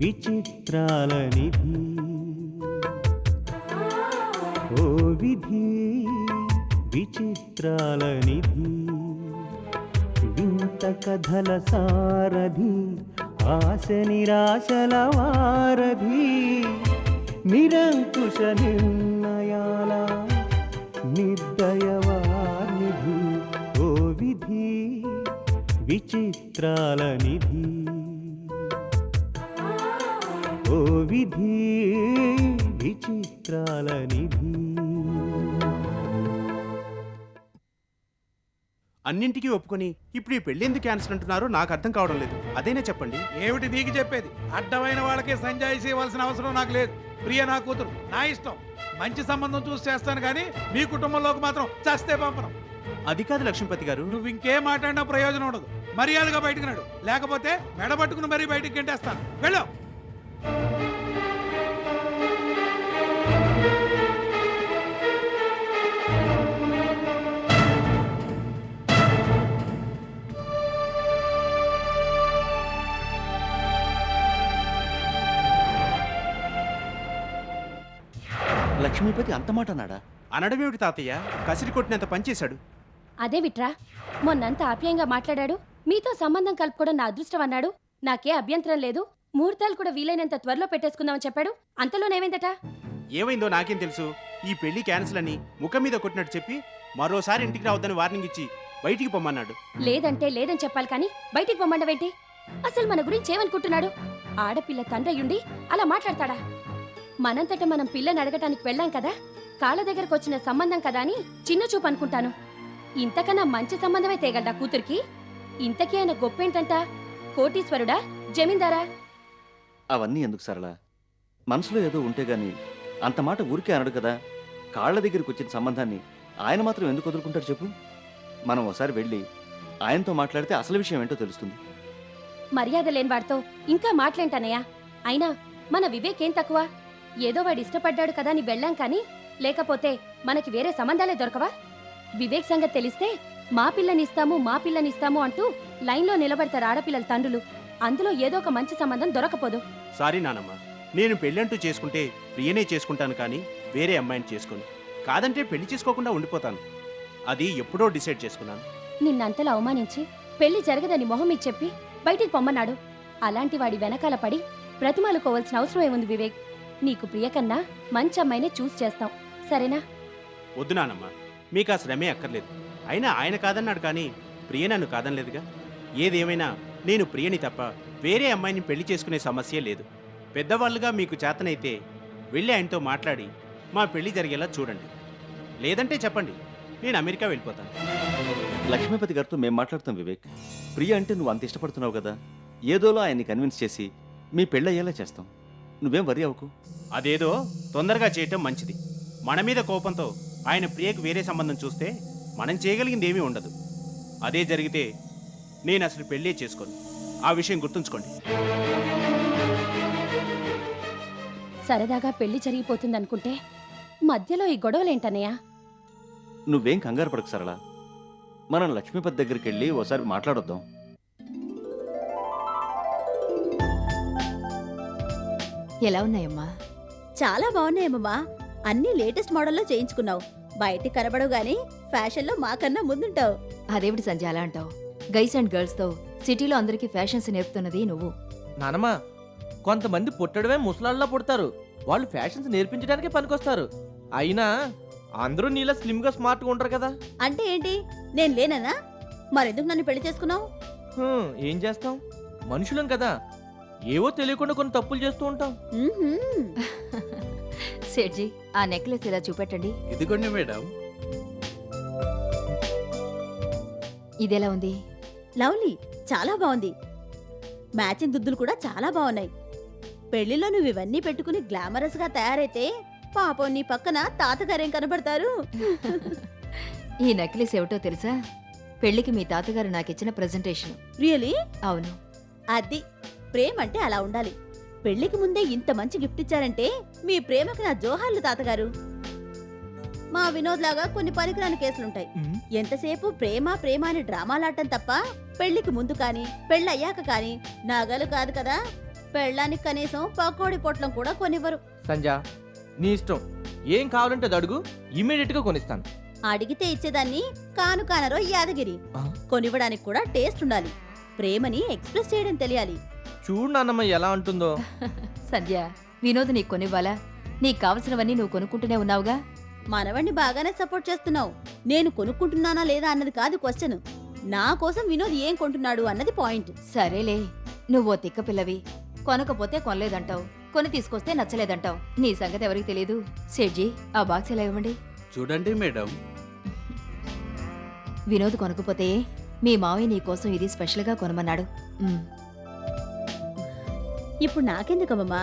విచిత్రాల నిధి ఓ విధి విచిత్రాల నిధి వింత కథల సారథి ఆశ నిరాశల వారధి నిరంకుశ నిర్ణయాల నిర్దయవానిధి ఓ విధి విచిత్రాల నిధి ఓ విధి విచిత్రాల నిధి. అన్నింటికీ ఒప్పుకొని ఇప్పుడు ఈ పెళ్లి ఎందుకు క్యాన్సిల్ అంటున్నారో నాకు అర్థం కావడం లేదు. అదేనా చెప్పండి. ఏమిటి నీకు చెప్పేది? అడ్డమైన వాళ్ళకే సంజాయిషి ఇవ్వాల్సిన అవసరం నాకు లేదు. ప్రియ నా కూతురు, నా ఇష్టం. మంచి సంబంధం చూసి చేస్తాను కానీ మీ కుటుంబంలోకి మాత్రం చస్తే పంపను. అది కాదు లక్ష్మీపతి గారు. నువ్వు ఇంకేం మాట్లాడినా ప్రయోజనం ఉండదు. మర్యాదగా బయటకు నాడు, లేకపోతే మెడబట్టుకుని మరీ బయటికి గెంటేస్తాను. వెళ్ళు. లక్ష్మీపతి అంత మాట అన్నాడా? అనడమేమిటి తాతయ్య, కసిరి కొట్టినంత పనిచేశాడు. అదే విట్రా, మొన్నంత ఆప్యాయంగా మాట్లాడాడు. మీతో సంబంధం కలుపుకోవడం నా అదృష్టం అన్నాడు. నాకే అభ్యంతరం లేదు, ముహూర్తాలు కూడా వీలైనంత త్వరలో పెట్టేసుకుందామని చెప్పాడు. అంతలోనేమైందట? ఏమైందో నాకేం తెలుసు. ఈ పెళ్లి క్యాన్సిల్ అని ముఖం మీద కొట్టినట్టు చెప్పి మరోసారి ఇంటికి రావద్దని వార్నింగ్ ఇచ్చి బయటికి పొమ్మన్నాడు. లేదంటే లేదని చెప్పాలి కానీ బయటికి పొమ్మండవేంటి? అసలు మన గురించి ఏమనుకుంటున్నాడు? ఆడపిల్ల తండ్రయ్యుండి అలా మాట్లాడతాడా? మనంతట మనం పిల్లని అడగటానికి వెళ్ళాం కదా, కాళ్ళ దగ్గరకు వచ్చిన సంబంధం కదా అని చిన్న చూపు అనుకుంటాను. ఇంతకన్నా మంచి సంబంధమే తేగలడా కూతురికి? ఇంతకీ ఆయన గొప్పేంటంట? కోటీశ్వరుడా, జమీందారా? అవన్నీ ఎందుకు సరళ? మనసులో ఏదో ఉంటే గాని అంత మాట ఊరికే అనడు కదా. కాళ్ళ దగ్గరికి వచ్చిన సంబంధాన్ని ఆయన మాత్రం ఎందుకు వదులుకుంటాడు చెప్పు? మనం ఒకసారి వెళ్ళి ఆయనతో మాట్లాడితే అసలు విషయం ఏంటో తెలుస్తుంది. మర్యాద లేని వాడితో ఇంకా మాట్లాంటానయ్యా. అయినా మన వివేక్ ఏం తక్కువ? ఏదో వాడు ఇష్టపడ్డాడు కదా అని వెళ్ళాం కానీ, లేకపోతే మనకి వేరే సంబంధాలే దొరకవా? వివేక్ సంగతి తెలిస్తే మా పిల్లనిస్తాము అంటూ లైన్లో నిలబడతారు ఆడపిల్లల తండ్రులు. అందులో ఏదో ఒక మంచి సంబంధం దొరకపోదు. సారీ నానమ్మ, నేను పెళ్ళంటూ చేసుకుంటే ప్రియనే చేసుకుంటాను కానీ వేరే అమ్మాయిని చేసుకోను. కాదంటే పెళ్లి చేసుకోకుండా ఉండిపోతాను. అది ఎప్పుడో డిసైడ్ చేసుకున్నాను. నిన్నంతలా అవమానించి పెళ్లి జరగదని మొహం ఇచ్చి చెప్పి బయటికి పొమ్మన్నాడు. అలాంటి వాడి వెనకాల పడి ప్రతిమాలుకోవాల్సిన అవసరం ఏముంది వివేక్? నీకు ప్రియ కన్నా మంచి అమ్మాయినే చూస్ చేస్తాం, సరేనా? వద్దు నానమ్మ, మీకు ఆ శ్రమే అక్కర్లేదు. అయినా ఆయన కాదన్నాడు కానీ ప్రియ నన్ను కాదనలేదుగా. ఏదేమైనా నేను ప్రియని తప్ప వేరే అమ్మాయిని పెళ్లి చేసుకునే సమస్య లేదు. పెద్దవాళ్ళుగా మీకు చేతనైతే వెళ్ళి ఆయనతో మాట్లాడి మా పెళ్లి జరిగేలా చూడండి. లేదంటే చెప్పండి, నేను అమెరికా వెళ్ళిపోతాను. లక్ష్మీపతి గారితో మేము మాట్లాడతాం వివేక్. ప్రియ అంటే నువ్వు అంత ఇష్టపడుతున్నావు కదా, ఏదోలో ఆయన్ని కన్విన్స్ చేసి మీ పెళ్ళయ్యేలా చేస్తాం. నువ్వేం వరి అవ్వకు. అదేదో తొందరగా చేయటం మంచిది. మన మీద కోపంతో ఆయన ప్రియకు వేరే సంబంధం చూస్తే మనం చేయగలిగింది ఏమీ ఉండదు. అదే జరిగితే నేను అసలు పెళ్ళే చేసుకోను. ఆ విషయం గుర్తుంచుకోండి. సరదాగా పెళ్లి జరిగిపోతుందనుకుంటే మధ్యలో ఈ గొడవలేంటనయ్యా? నువ్వేం కంగారు పడకు సరళ. మనం లక్ష్మీపతి దగ్గరికి వెళ్ళి ఓసారి మాట్లాడొద్దాం. ఎలా ఉన్నాయమ్మా? చాలా బాగున్నాయమ్మా. అన్ని లేటెస్ట్ మోడల్లో చేయించుకున్నావు. బయటికి కనబడవు గానీ ఫ్యాషన్లో మాకన్నా ముందుంటావు. అదేవిడి సంజయ్ అలా అంటావు? గైస్ అండ్ గర్ల్స్ తో సిటీలో అందరికీ ఫ్యాషన్స్ నేర్పుతున్నది నువ్వు. నానమ్మా, కొంతమంది పుట్టడమే ముసలాళ్ళలా పుడతారు. వాళ్ళు ఫ్యాషన్స్ నేర్పించడానికే పనికొస్తారు. అయినా అందరూ నీలా స్లిమ్ గా స్మార్ట్ గా ఉంటారు కదా. అంటే ఏంటి, నేను లేనన్నా? మరెందుకు నన్ను పెళ్లి చేసుకున్నావు? ఏం చేస్తాం, మనుషులం కదా, ఏవో తెలియకుండా కొన్ని తప్పులు చేస్తూ ఉంటాం. సేట్జీ, ఆ నెక్లెస్ ఇలా చూపెట్టండి. ఇదిగోండి మేడం. ఇదెలా ఉంది? లవ్లీ, చాలా బాగుంది. మ్యాచింగ్ దుద్దులు కూడా చాలా బాగున్నాయి. పెళ్లిలో నువ్వు ఇవన్నీ పెట్టుకుని గ్లామరస్ గా తయారైతే పాపం నీ పక్కన తాతగారేం కనబడతారు? ఈ నెక్లెస్ ఏమిటో తెలుసా? పెళ్లికి మీ తాతగారు నాకిచ్చిన ప్రెజెంటేషన్. రియలీ? అవును. అది ప్రేమ అంటే అలా ఉండాలి. పెళ్లికి ముందే ఇంత మంచి గిఫ్ట్ ఇచ్చారంటే మీ ప్రేమకి నా జోహార్లు తాతగారు. మా వినోద్ లాగా కొన్ని పనికిరాని కేసులుంటాయి. ఎంతసేపు ప్రేమ ప్రేమ అని డ్రామాలాడటం తప్ప పెళ్లికి ముందు కానీ పెళ్ళయ్యాక కానీ నగలు కాదు కదా పెళ్ళానికి కనీసం పకోడి పొట్లం కూడా కొనివ్వరు. సంజ, నీ ఇష్టం. ఏం కావాలంటే అది అడుగు, ఇమీడియట్ గా కొనిస్తాను. అడిగితే ఇచ్చేదాన్ని కాను కానరో యాదగిరి. ఆ? కొనివ్వడానికి కూడా టేస్ట్ ఉండాలి. ప్రేమని ఎక్స్ప్రెస్ చేయడం తెలియాలి. చూడు నాన్నమ్మ ఎలా అంటుందో. సంధ్య, వినోద్ నీకు కొనివ్వాలా? నీకు కావలసినవన్నీ నువ్వు కొనుక్కుంటూనే ఉన్నావుగా. మనవణ్ణి బాగానే సపోర్ట్ చేస్తున్నావు. నేను కొనుక్కుంటున్నానా లేదా అన్నది కాదు క్వశ్చన్. నా కోసం వినోద్ ఏం కొంటున్నాడు అన్నది పాయింట్. సరేలే, నువ్వో తిక్క పిల్లవి. కొనకపోతే కొనలేదంటావు, కొని తీసుకొస్తే నచ్చలేదంటావు. నీ సంగతి ఎవరికి తెలియదు. సేట్జీ, ఆ బాక్స్ ఎలా ఇవ్వండి. చూడండి మేడం. వినోద్ కొనకపోతే మీ మావయ్య నీ కోసం ఇది స్పెషల్గా కొనమన్నాడు. ఉమ్, ఇప్పుడు నాకెందుకమ్మా?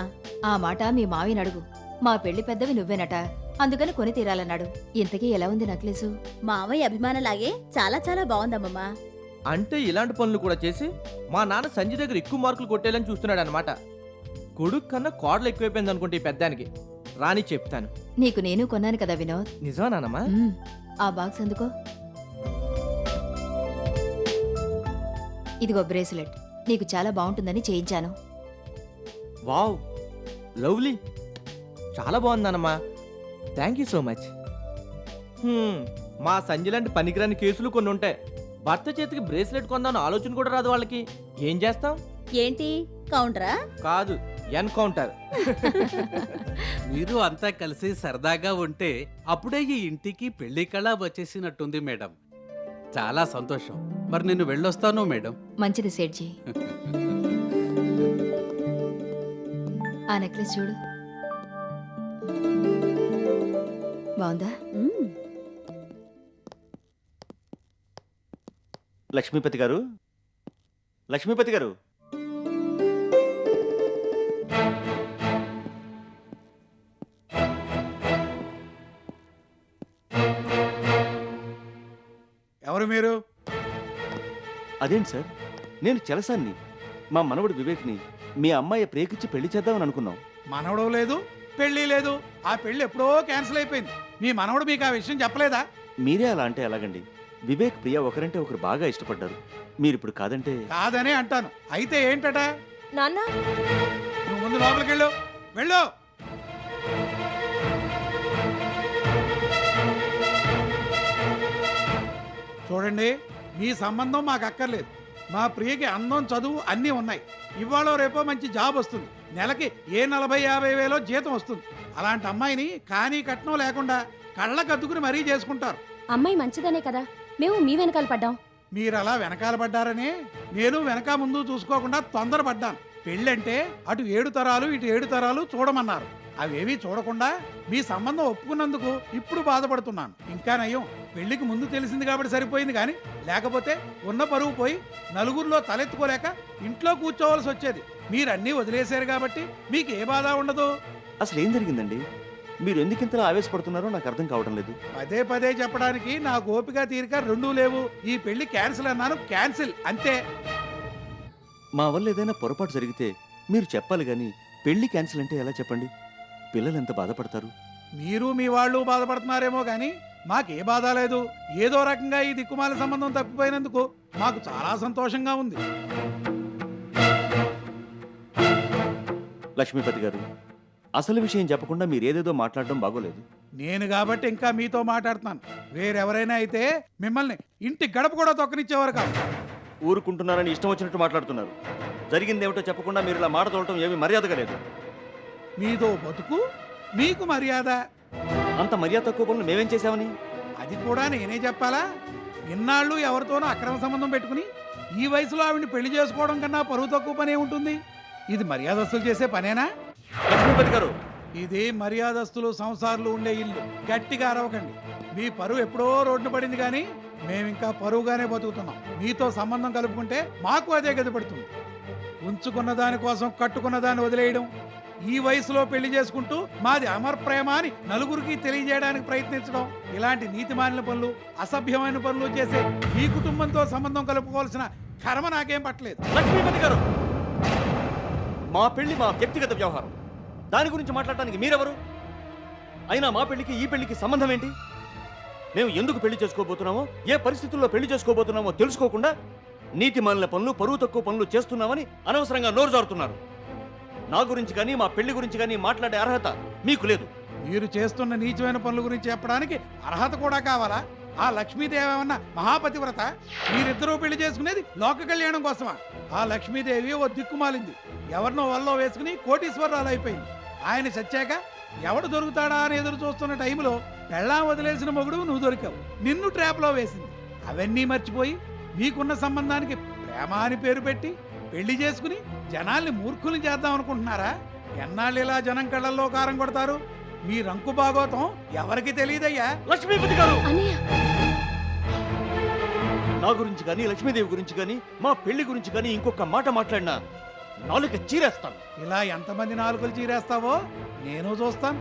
ఆ మాట మీ మావయ్యని అడుగు. మా పెళ్లి పెద్దవి నువ్వేనట, అందుకని కొని తీరాలన్నాడు. ఇంతకీ ఎలా ఉంది నక్లెసు? మావయ్య అభిమానలాగే చాలా చాలా బాగుందమ్మమ్మా. అంటే ఇలాంటి పనులు కూడా చేసి మా నాన్న సంజయ్ దగ్గర ఎక్కువ మార్కులు కొట్టేయాలని చూస్తున్నాడు అనమాట. కొడుకు కన్నా కోడలు ఎక్కువైపోయింది అనుకుంటే ఈ పెద్దానికి. రాని చెప్తాను. నీకు నేను కొన్నాను కదా వినోద్. నిజమా నాన్నమ్మా? ఉమ్, ఆ బాక్స్ అందుకో. ఇదిగో బ్రేస్లెట్, నీకు చాలా బాగుంటుందని చేయించాను. వావ్, లవ్లీ, చాలా బాగుంది నాన్నమ్మా. Thank you so much. మా సంజయ్ లాంటి పనికిరాని కేసులు కొన్ని ఉంటాయి. భర్త చేతికి బ్రేస్లెట్ కొందామని ఆలోచన కూడా రాదు వాళ్ళకి. ఏం చేస్తాం? ఏంటి కౌంటరా? కాదు, ఎన్కౌంటర్. మీరు అంతా కలిసి సరదాగా ఉంటే అప్పుడే ఈ ఇంటికి పెళ్లి కళ వచ్చేసినట్టుంది మేడం. చాలా సంతోషం. మరి నేను వెళ్ళొస్తాను మేడం. మంచిది సేట్జీ. ఆ నెక్లెస్ చూడు, బాగుందా? మ్మ్. లక్ష్మీపతి గారు, లక్ష్మీపతి గారు, ఎవరు మీరు? అదేంటి సార్, నేను చలసాన్ని. మా మనవడు వివేక్ని మీ అమ్మాయి ప్రేకిచ్చి పెళ్లి చేద్దామని అనుకున్నాం. మనవడు లేదు, పెళ్లి లేదు. ఆ పెళ్లి ఎప్పుడో క్యాన్సిల్ అయిపోయింది. మీ మనవడు మీకు ఆ విషయం చెప్పలేదా? మీరే అలా అంటే ఎలాగండి? వివేక్ ప్రియ ఒకరంటే ఒకరు బాగా ఇష్టపడ్డారు. మీరిప్పుడు కాదంటే కాదనే అంటాను. అయితే ఏంటట? నాన్న, నువ్వు ముందు లోపలికి వెళ్ళు. వెళ్ళు. చూడండి, మీ సంబంధం మాకు అక్కర్లేదు. మా ప్రియకి అందం, చదువు అన్నీ ఉన్నాయి. ఇవాళ రేపో మంచి జాబ్ వస్తుంది. నెలకి ఏ 40-50 వేలో జీతం వస్తుంది. అలాంటి అమ్మాయిని కానీ కట్నం లేకుండా కళ్ళకద్దుకుని మరీ చేసుకుంటారు. అమ్మాయి మంచిదనే కదా మేము మీ వెనకాల పడ్డాం. మీరు అలా వెనకాల పడ్డారనే నేను వెనక ముందు చూసుకోకుండా తొందరపడ్డాను. పెళ్ళంటే అటు 7 తరాలు ఇటు 7 తరాలు చూడమన్నారు. అవేవి చూడకుండా మీ సంబంధం ఒప్పుకున్నందుకు ఇప్పుడు బాధపడుతున్నాను. ఇంకా నయం, పెళ్లికి ముందు తెలిసింది కాబట్టి సరిపోయింది, కానీ లేకపోతే ఉన్న పరువు పోయి నలుగురిలో తలెత్తుకోలేక ఇంట్లో కూర్చోవలసి వచ్చేది. మీరన్నీ వదిలేశారు కాబట్టి మీకు ఏ బాధ ఉండదు. అసలు ఏం జరిగిందండి? మీరు ఎందుకింతలా ఆవేశపడుతున్నారో నాకు అర్థం కావడం లేదు. పదే పదే చెప్పడానికి నాకు ఓపిక తీరిక రెండూ లేవు. ఈ పెళ్లి క్యాన్సిల్ అన్నాను, క్యాన్సిల్ అంతే. మా వల్ల ఏదైనా పొరపాటు జరిగితే మీరు చెప్పాలి కానీ పెళ్లి క్యాన్సిల్ అంటే ఎలా చెప్పండి? పిల్లలు ఎంత బాధపడతారు. మీరు మీ వాళ్ళు బాధపడుతున్నారేమో కానీ మాకే బాధ లేదు. ఏదో రకంగా ఈ దిక్కుమాల సంబంధం తప్పిపోయినందుకు మాకు చాలా సంతోషంగా ఉంది. లక్ష్మీపతి గారు, అసలు విషయం చెప్పకుండా మీరేదేదో మాట్లాడడం బాగోలేదు. నేను కాబట్టి ఇంకా మీతో మాట్లాడుతున్నాను. వేరెవరైనా అయితే మిమ్మల్ని ఇంటి గడప కూడా తొక్కనిచ్చేవారు కాదు. ఊరుకుంటున్నారని ఇష్టం వచ్చినట్టు మాట్లాడుతున్నారు. జరిగిందేమిటో చెప్పకుండా మీరు ఇలా మాట తోలటం ఏమీ మర్యాదగా లేదు. మీదో బతుకు, మీకు మర్యాద. అంత మర్యాద తక్కువ పనులు మేమేం చేశామని? అది కూడా నేనే చెప్పాలా? ఇన్నాళ్ళు ఎవరితోనో అక్రమ సంబంధం పెట్టుకుని ఈ వయసులో ఆవిడ్ని పెళ్లి చేసుకోవడం కన్నా పరువు తక్కువ పనే ఉంటుంది. ఇది మర్యాదస్తులు చేసే పనేనా? లక్ష్మీపతి గారు, ఇది మర్యాదస్తులు సంసారాలు ఉండే ఇల్లు. గట్టిగా అరవకండి. మీ పరువు ఎప్పుడో రోడ్డున పడింది, కానీ మేమింకా పరువుగానే బతుకుతున్నాం. మీతో సంబంధం కలుపుకుంటే మాకు అదే గది పడుతుంది. ఉంచుకున్న దానికోసం కట్టుకున్న దాన్ని వదిలేయడం, ఈ వయసులో పెళ్లి చేసుకుంటూ మాది అమర్ ప్రేమ అని నలుగురికి తెలియజేయడానికి ప్రయత్నించడం, ఇలాంటి నీతిమాలిన పనులు, అసభ్యమైన పనులు చేసే మీ కుటుంబంతో సంబంధం కలుపుకోవాల్సిన కర్మ నాకేం పట్టలేదు. లక్ష్మీపతి గారు, మా పెళ్లి మా వ్యక్తిగత వ్యవహారం. దాని గురించి మాట్లాడటానికి మీరెవరు? అయినా మా పెళ్లికి ఈ పెళ్లికి సంబంధం ఏంటి? మేము ఎందుకు పెళ్లి చేసుకోబోతున్నామో, ఏ పరిస్థితుల్లో పెళ్లి చేసుకోబోతున్నామో తెలుసుకోకుండా నీతి మాలిన పనులు, పరువు తక్కువ పనులు చేస్తున్నామని అనవసరంగా నోరు జారుతున్నారు. నా గురించి కానీ మా పెళ్లి గురించి కానీ మాట్లాడే అర్హత మీకు లేదు. మీరు చేస్తున్న నీచమైన పనుల గురించి చెప్పడానికి అర్హత కూడా కావాలా? ఆ లక్ష్మీదేవి ఏమన్నా మహాపతివ్రత? మీరిద్దరూ పెళ్లి చేసుకునేది లోక కళ్యాణం కోసమా? ఆ లక్ష్మీదేవి ఓ దిక్కుమాలింది, ఎవరినో వల్లో వేసుకుని కోటీశ్వరరాలు అయిపోయింది. ఆయన చచ్చాక ఎవడు దొరుకుతాడా అని ఎదురు చూస్తున్న టైంలో పెళ్ళాం వదిలేసిన మొగుడు నువ్వు దొరికావు, నిన్ను ట్రాప్లో వేసింది. అవన్నీ మర్చిపోయి మీకున్న సంబంధానికి ప్రేమ అని పేరు పెట్టి పెళ్లి చేసుకుని జనాల్ని మూర్ఖులు చేద్దాం అనుకుంటున్నారా? ఎన్నాళ్ళు ఇలా జనం కళ్ళల్లో కారం కొడతారు? మీ రంకు భాగోతం ఎవరికి తెలియదయ్యా. లక్ష్మీపతి గారు, అన్నయ్య నా గురించి కానీ లక్ష్మీదేవి గురించి కానీ మా పెళ్లి గురించి కానీ ఇంకొక మాట మాట్లాడినా నాలుక చీరేస్తాను. ఇలా ఎంతమంది నాలుకలు చీరేస్తావో నేను చూస్తాను.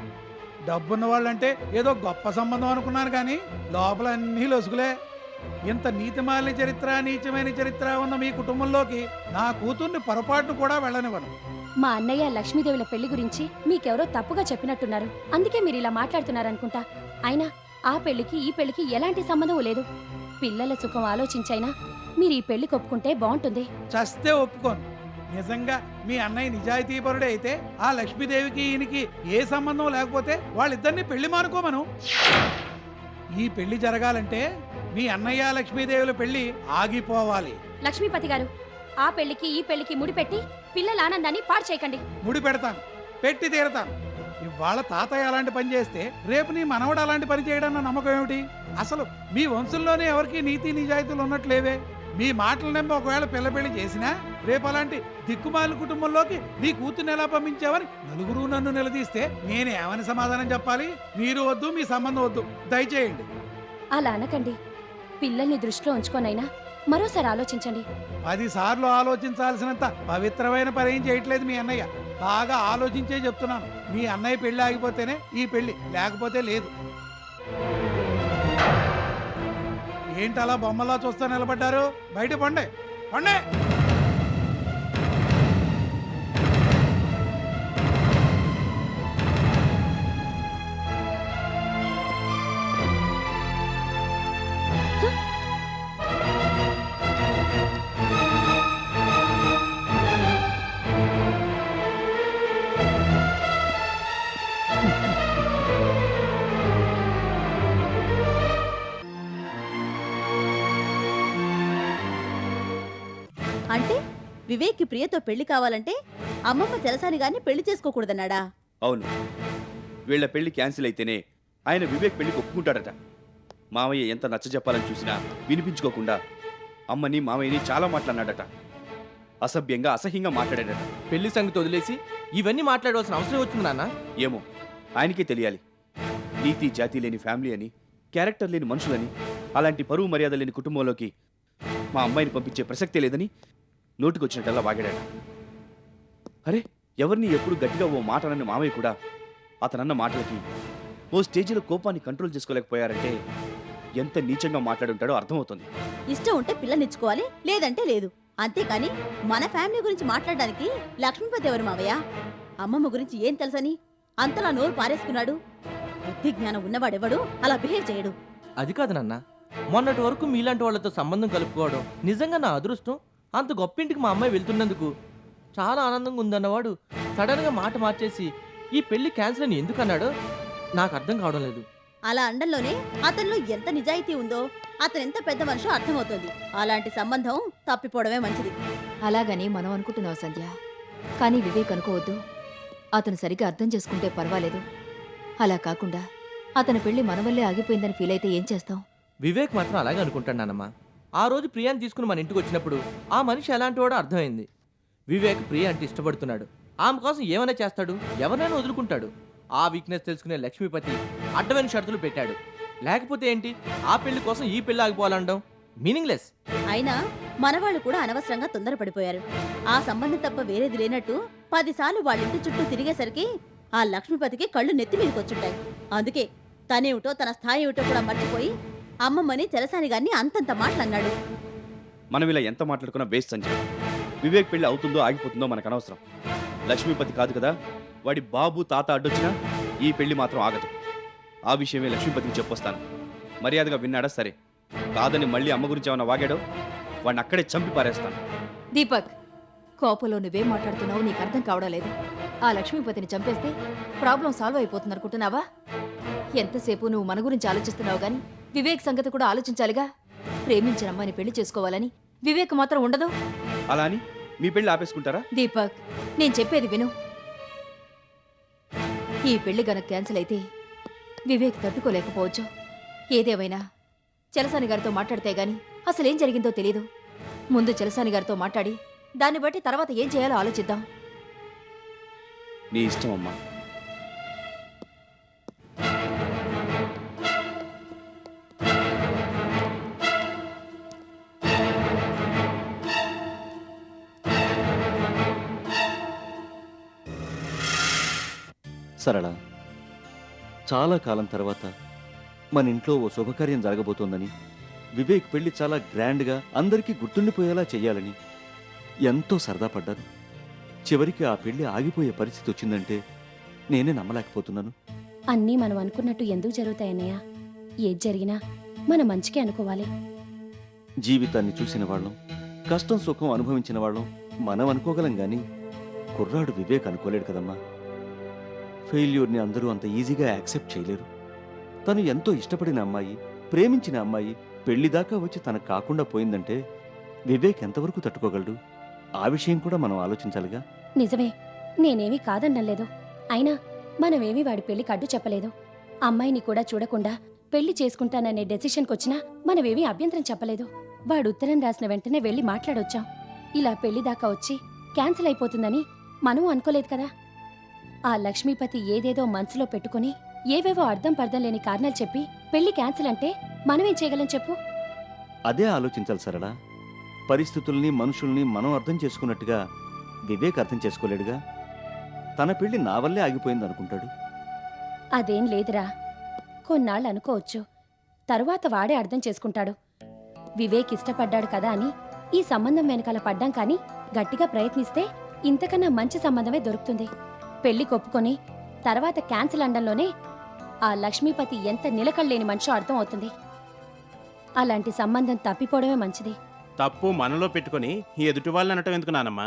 డబ్బున్న వాళ్ళంటే ఏదో గొప్ప సంబంధం అనుకున్నాను కానీ లోపల అన్నీ లొసుగులే. ఇంత నీతిమాలిన చరిత్ర, నీచమైన చరిత్ర ఉన్న మీ కుటుంబంలోకి నా కూతుర్ని పొరపాటును కూడా వెళ్ళనివ్వను. మా అన్నయ్య లక్ష్మీదేవుల పెళ్లి గురించి మీకెవరో తప్పుగా చెప్పినట్టున్నారు, అందుకే మీరు ఇలా మాట్లాడుతున్నారనుకుంటా. అయినా ఆ పెళ్లికి ఈ పెళ్లికి ఎలాంటి సంబంధం లేదు. పిల్లల సుఖం ఆలోచించైనా మీరు ఈ పెళ్లికి ఒప్పుకుంటే బాగుంటుంది. చస్తే ఒప్పుకోను. నిజంగా మీ అన్నయ్య నిజాయితీపరుడే అయితే ఆ లక్ష్మీదేవికి ఈయనకి ఏ సంబంధం లేకపోతే వాళ్ళిద్దరిని పెళ్లి మానుకోమను. ఈ పెళ్లి జరగాలంటే మీ అన్నయ్య లక్ష్మీదేవుల పెళ్లి ఆగిపోవాలి. లక్ష్మీపతి గారు, ఆ పెళ్లికి ఈ పెళ్లికి ముడిపెట్టి పిల్లల ఆనందాన్ని పాడు చేయకండి. ముడి పెడతాను, పెట్టి తీరతాను. ఇవాళ తాతయ్య అలాంటి పని చేస్తే రేపు నీ మనవడు అలాంటి పని చేయడన్న నమ్మకం ఏమిటి? అసలు మీ వంశంలోనే ఎవరికి నీతి నిజాయితీలు ఉన్నట్లేవే. మీ మాటలు నమ్మి ఒకవేళ పిల్ల పెళ్లి చేసినా రేపు అలాంటి దిక్కుమాలి కుటుంబంలోకి నీ కూతుర్ని ఎలా పంపించావని నలుగురు నన్ను నిలదీస్తే నేనేమని సమాధానం చెప్పాలి? మీరు వద్దు, మీ సంబంధం వద్దు, దయచేయండి. అలా అనకండి. పిల్లల్ని దృష్టిలో ఉంచుకొనైనా మరోసారి ఆలోచించండి. 10 సార్లు ఆలోచించాల్సినంత పవిత్రమైన పని ఏం చేయట్లేదు మీ అన్నయ్య. బాగా ఆలోచించే చెప్తున్నాను. మీ అన్నయ్య పెళ్లి ఆగిపోతేనే ఈ పెళ్లి, లేకపోతే లేదు. ఏంటి అలా బొమ్మలా చూస్తా నిలబడ్డారు? బయట పండే పండే. అంటే వివేక్కి ప్రియతో పెళ్లి కావాలంటే అమ్మమ్మ తెలసాని గాని పెళ్లి చేసుకోకూడదన్నాడా? అవును, వీళ్ళ పెళ్లి క్యాన్సిల్ అయితేనే ఆయన వివేక్ పెళ్లికి ఒప్పుకుంటాడట. మామయ్య ఎంత నచ్చ చెప్పాలని చూసినా వినిపించుకోకుండా అమ్మని మామయ్యని చాలా మాట్లాడినాడట. అసభ్యంగా అసహ్యంగా మాట్లాడాడట. పెళ్లి సంగతి వదిలేసి ఇవన్నీ మాట్లాడవలసిన అవసరం వచ్చింది నాన్న. ఏమో ఆయనకే తెలియాలి. నీతి జాతి లేని ఫ్యామిలీ అని, క్యారెక్టర్ లేని మనుషులని, అలాంటి పరువు మర్యాద లేని కుటుంబంలోకి మా అమ్మాయిని పంపించే ప్రసక్తే లేదని నోటికొచ్చినట్టల్లా వాగాడట. అరే, ఎవరిని ఎప్పుడు గట్టిగా ఓ మాట అనని మామయ్య కూడా అతనన్న మాటలకి ఓ స్టేజీలో కోపాన్ని కంట్రోల్ చేసుకోలేకపోయారంటే ఎంత నీచంగా మాట్లాడుంటాడో అర్థమవుతుంది. ఇష్టం ఉంటే పిల్లనిచ్చుకోవాలి, లేదంటే లేదు. అంతేకాని మన ఫ్యామిలీ గురించి మాట్లాడడానికి లక్ష్మీపతి ఎవరు మావయ్య? అమ్మమ్మ గురించి ఏం తెలుసని అంతలా నోరు పారేసుకున్నాడు? బుద్ధి జ్ఞానం ఉన్నవాడెవడు అలా బిహేవ్ చేయడు. అది కాదు నాన్న, మొన్నటి వరకు మీలాంటి వాళ్ళతో సంబంధం కలుపుకోవడం నిజంగా నా అదృష్టం. అంత గొప్పింటికి మా అమ్మాయి వెళ్తున్నందుకు చాలా ఆనందంగా ఉందన్నవాడు సడన్గా మాట మార్చేసి ఈ పెళ్లి క్యాన్సిల్ అని ఎందుకు అన్నాడో నాకు అర్థం కావడం లేదు. అలా అండంలోనే అతనిలో ఎంత నిజాయితీ ఉందో, అతను ఎంత పెద్ద మనిషో అర్థమవుతుంది. అలాంటి సంబంధం తప్పిపోవడమే మంచిది. అలాగని మనం అనుకుంటున్నావు సంధ్య, కానీ వివేక్ అనుకోవద్దు. అతను సరిగ్గా అర్థం చేసుకుంటే పర్వాలేదు. అలా కాకుండా అతని పెళ్లి మన వల్లే ఆగిపోయిందని ఫీల్ అయితే ఏం చేస్తాం? వివేక్ మాత్రం అలాగే అనుకుంటాను నాన్నమ్మ. ఆ రోజు ప్రియాని తీసుకుని మన ఇంటికి వచ్చినప్పుడు ఆ మనిషి ఎలాంటి వాడో అర్థమైంది. వివేక్ ప్రియ అంటే ఇష్టపడుతున్నాడు. ఆమె కోసం ఏమైనా చేస్తాడు, ఎవరైనా వదులుకుంటాడు. ఆ వీక్నెస్ తెలుసుకునే లక్ష్మీపతి అడ్డమైన షరతులు పెట్టాడు. లేకపోతే ఏంటి, ఆ పెళ్లి కోసం ఈ పెళ్లి ఆగిపోవాలనడం మీనింగ్లెస్. అయినా మనవాళ్ళు కూడా అనవసరంగా తొందరపడిపోయారు. ఆ సంబంధం తప్ప వేరేది లేనట్టు 10 సార్లు వాళ్ళింటి చుట్టూ తిరిగేసరికి ఆ లక్ష్మీపతికి కళ్ళు నెత్తి మీదకొచ్చుంటాయి. అందుకే తనేమిటో తన స్థాయి ఏమిటో కూడా మర్చిపోయి అమ్మమ్మని తెలసాని గారిని అంతంత మాటలన్నాడు. మనం ఇలా ఎంత మాట్లాడుకున్నా వేస్ట్ సంజయ్. వివేక్ పెళ్లి అవుతుందో ఆగిపోతుందో మనకు అనవసరం. లక్ష్మీపతి కాదు కదా, వాడి బాబు తాత అడ్డొచ్చినా ఈ పెళ్లి మాత్రం ఆగదు. ఆ విషయమే లక్ష్మీపతికి చెప్పొస్తాను. మర్యాదగా విన్నాడా సరే, కాదని మళ్ళీ అమ్మ గురించి ఏమైనా వాగాడో వాడిని అక్కడే చంపి పారేస్తాను. దీపక్, కోపంలో నువ్వేం మాట్లాడుతున్నావు నీకు అర్థం కావడం లేదు. ఆ లక్ష్మీపతిని చంపేస్తే ప్రాబ్లం సాల్వ్ అయిపోతుంది అనుకుంటున్నావా? ఎంతసేపు నువ్వు మన గురించి ఆలోచిస్తున్నావు గాని వివేక్ సంగతి కూడా ఆలోచించాలిగా. ప్రేమించిన అమ్మాయిని పెళ్లి చేసుకోవాలని వివేక్ మాత్రం ఉండదు. అలా అని మీ పెళ్లి ఆపేసుకుంటారా? దీపక్, నేను చెప్పేది విను. ఈ పెళ్లి గనక క్యాన్సిల్ అయితే వివేక్ తట్టుకోలేకపోవచ్చు. ఏదేమైనా చలసాని గారితో మాట్లాడితే గాని అసలేం జరిగిందో తెలీదు. ముందు చలసాని గారితో మాట్లాడి దాన్ని బట్టి తర్వాత ఏం చేయాలో ఆలోచిద్దాం. నీ ఇష్టం అమ్మా. సరళ, చాలా కాలం తర్వాత మన ఇంట్లో ఓ శుభకార్యం జరగబోతోందని, వివేక్ పెళ్లి చాలా గ్రాండ్గా అందరికీ గుర్తుండిపోయేలా చెయ్యాలని ఎంతో సరదా పడ్డాను. చివరికి ఆ పెళ్లి ఆగిపోయే పరిస్థితి వచ్చిందంటే నేనే నమ్మలేకపోతున్నాను. అన్నీ మనం అనుకున్నట్టు ఎందుకు జరుగుతాయన్నయ్య? ఏది జరిగినా మన మంచికే అనుకోవాలి. జీవితాన్ని చూసిన వాళ్ళం, కష్టం సుఖం అనుభవించిన వాళ్ళం మనం అనుకోగలం గాని కుర్రాడు వివేక్ అనుకోలేడు కదమ్మా. ఫెయిల్యూర్ని అందరూ అంత ఈజీగా యాక్సెప్ట్ చేయలేరు. తను ఎంతో ఇష్టపడిన అమ్మాయి, ప్రేమించిన అమ్మాయి పెళ్లి దాకా వచ్చి తనకు కాకుండా పోయిందంటే వివేక్ ఎంతవరకు తట్టుకోగలడు? ఆ విషయం కూడా మనం ఆలోచించాలిగా. నిజమే, నేనేమీ కాదన్నలేదు. అయినా మనమేమీ వాడి పెళ్లికి అడ్డు చెప్పలేదు. అమ్మాయిని కూడా చూడకుండా పెళ్లి చేసుకుంటాననే డెసిషన్కొచ్చినా మనమేమీ అభ్యంతరం చెప్పలేదు. వాడు ఉత్తరం రాసిన వెంటనే వెళ్లి మాట్లాడొచ్చాం. ఇలా పెళ్లి దాకా వచ్చి క్యాన్సిల్ అయిపోతుందని మనం అనుకోలేదు కదా. ఆ లక్ష్మీపతి ఏదేదో మనసులో పెట్టుకుని ఏవేవో అర్థం పర్థం లేని కారణాలు చెప్పి పెళ్లి క్యాన్సిల్ అంటే మనమేం చేయగలం చెప్పు? అదే ఆలోచించాలి సరళ. పరిస్థితుల్ని మనుషుల్ని మనం అర్థం చేసుకున్నట్టుగా వివేక్ అర్థం చేసుకోలేడుగా. తన పెళ్లి నా వల్లే ఆగిపోయింది అనుకుంటాడు. అదేం లేదురా, కొన్నాళ్ళు అనుకోవచ్చు, తరువాత వాడే అర్థం చేసుకుంటాడు. వివేక్ ఇష్టపడ్డాడు కదా అని ఈ సంబంధం వెనకాల పడ్డాం కానీ గట్టిగా ప్రయత్నిస్తే ఇంతకన్నా మంచి సంబంధమే దొరుకుతుంది. పెళ్లి కొప్పుకొని తర్వాత క్యాన్సిల్ అండంలోనే ఆ లక్ష్మీపతి ఎంత నిలకడలేని మనిషో అర్థం అవుతుంది. అలాంటి సంబంధం తప్పిపోవడమే మంచిది. తప్పు మనలో పెట్టుకొని ఎదుటి వాళ్ళని అనటం ఎందుకు నానమ్మా?